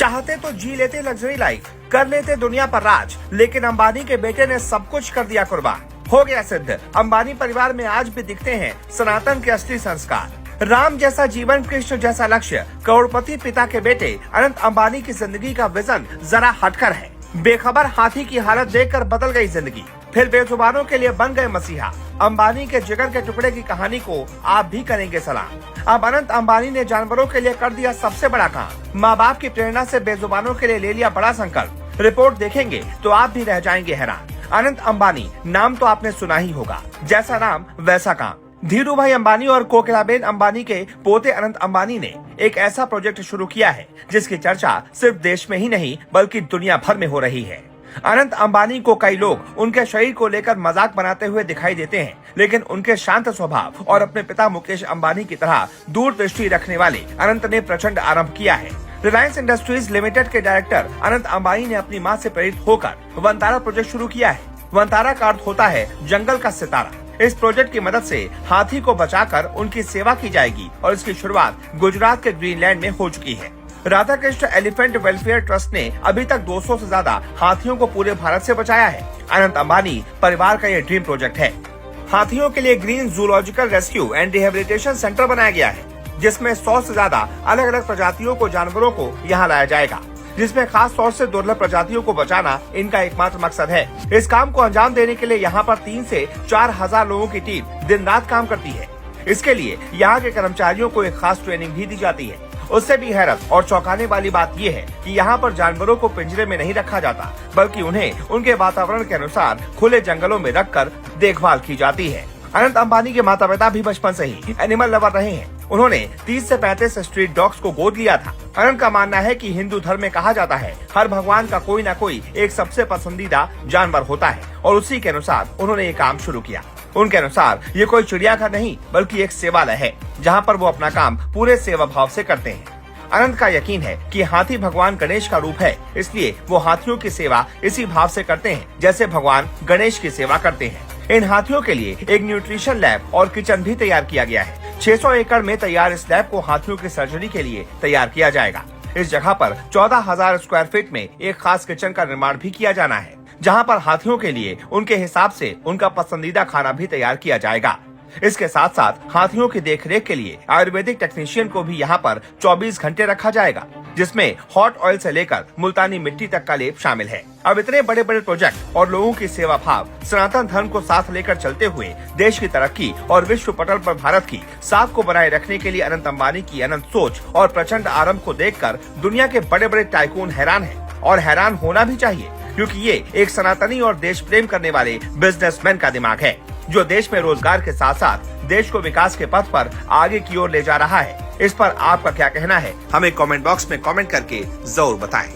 चाहते तो जी लेते लग्जरी लाइफ, कर लेते दुनिया पर राज, लेकिन अंबानी के बेटे ने सब कुछ कर दिया कुर्बान। हो गया सिद्ध, अंबानी परिवार में आज भी दिखते हैं सनातन के असली संस्कार। राम जैसा जीवन, कृष्ण जैसा लक्ष्य, करोड़पति पिता के बेटे अनंत अंबानी की जिंदगी का विजन जरा हटकर है। बेखबर हाथी की हालत देखकर बदल गई जिंदगी, फिर बेजुबानों के लिए बन गए मसीहा। अंबानी के जिगर के टुकड़े की कहानी को आप भी करेंगे सलाम। अब अनंत अंबानी ने जानवरों के लिए कर दिया सबसे बड़ा काम। माँ बाप की प्रेरणा से बेजुबानों के लिए ले लिया बड़ा संकल्प। रिपोर्ट देखेंगे तो आप भी रह जाएंगे हैरान। अनंत अंबानी नाम तो आपने सुना ही होगा, जैसा नाम वैसा काम। धीरू भाई अंबानी और कोकिलाबेन अंबानी के पोते अनंत अंबानी ने एक ऐसा प्रोजेक्ट शुरू किया है जिसकी चर्चा सिर्फ देश में ही नहीं बल्कि दुनिया भर में हो रही है। अनंत अंबानी को कई लोग उनके शरीर को लेकर मजाक बनाते हुए दिखाई देते हैं, लेकिन उनके शांत स्वभाव और अपने पिता मुकेश अंबानी की तरह दूरदृष्टि रखने वाले अनंत ने प्रचंड आरंभ किया है। रिलायंस इंडस्ट्रीज लिमिटेड के डायरेक्टर अनंत अंबानी ने अपनी मां से प्रेरित होकर वनतारा प्रोजेक्ट शुरू किया है। वनतारा का अर्थ होता है जंगल का सितारा। इस प्रोजेक्ट की मदद से हाथी को बचाकर उनकी सेवा की जाएगी और इसकी शुरुआत गुजरात के ग्रीनलैंड में हो चुकी है। Radha Krishna elephant welfare trust ने अभी तक 200 से ज्यादा हाथियों को पूरे भारत से बचाया है। अनंत अंबानी परिवार का ये ड्रीम प्रोजेक्ट है। हाथियों के लिए green zoological rescue and rehabilitation centre बनाया गया है, जिसमें 100 से ज्यादा अलग अलग प्रजातियों को जानवरों को यहाँ लाया जाएगा, जिसमें खास तौर से दुर्लभ प्रजातियों को बचाना इनका एकमात्र मकसद है। इस काम को अंजाम देने के लिए यहाँ पर 3 से 4 हजार लोगों की टीम दिन रात काम करती है। इसके लिए यहाँ के कर्मचारियों को एक खास ट्रेनिंग भी दी जाती है। उससे भी हैरत और चौंकाने वाली बात यह है कि यहाँ पर जानवरों को पिंजरे में नहीं रखा जाता, बल्कि उन्हें उनके वातावरण के अनुसार खुले जंगलों में रखकर देखभाल की जाती है। अनंत अंबानी के माता पिता भी बचपन से ही एनिमल लवर रहे हैं। उन्होंने 30 से 35 स्ट्रीट डॉग्स को गोद लिया था। अनंत का मानना है कि हिंदू धर्म में कहा जाता है हर भगवान का कोई न कोई एक सबसे पसंदीदा जानवर होता है, और उसी के अनुसार उन्होंने ये काम शुरू किया। उनके अनुसार ये कोई चिड़ियाघर नहीं बल्कि एक सेवालय है, जहाँ पर वो अपना काम पूरे सेवा भाव से करते हैं। अनंत का यकीन है कि हाथी भगवान गणेश का रूप है, इसलिए वो हाथियों की सेवा इसी भाव से करते हैं जैसे भगवान गणेश की सेवा करते हैं। इन हाथियों के लिए एक न्यूट्रिशन लैब और किचन भी तैयार किया गया है। 600 एकड़ में तैयार इस लैब को हाथियों की सर्जरी के लिए तैयार किया जाएगा। इस जगह पर 14,000 स्क्वायर फीट में एक खास किचन का निर्माण भी किया जाना है, जहां पर हाथियों के लिए उनके हिसाब से उनका पसंदीदा खाना भी तैयार किया जाएगा। इसके साथ साथ हाथियों की देखरेख के लिए आयुर्वेदिक टेक्नीशियन को भी यहाँ पर 24 घंटे रखा जाएगा, जिसमें हॉट ऑयल से लेकर मुल्तानी मिट्टी तक का लेप शामिल है। अब इतने बड़े बड़े प्रोजेक्ट और लोगों की सेवा भाव सनातन धर्म को साथ लेकर चलते हुए देश की तरक्की और विश्व पटल पर भारत की साख को बनाए रखने के लिए अनंत अंबानी की अनंत सोच और प्रचंड आरंभ को देखकर दुनिया के बड़े बड़े टाइकून हैरान हैं, और हैरान होना भी चाहिए, क्योंकि ये एक सनातनी और देश प्रेम करने वाले बिजनेसमैन का दिमाग है, जो देश में रोजगार के साथ साथ देश को विकास के पथ पर आगे की ओर ले जा रहा है। इस पर आपका क्या कहना है, हमें कमेंट बॉक्स में कमेंट करके जरूर बताएं।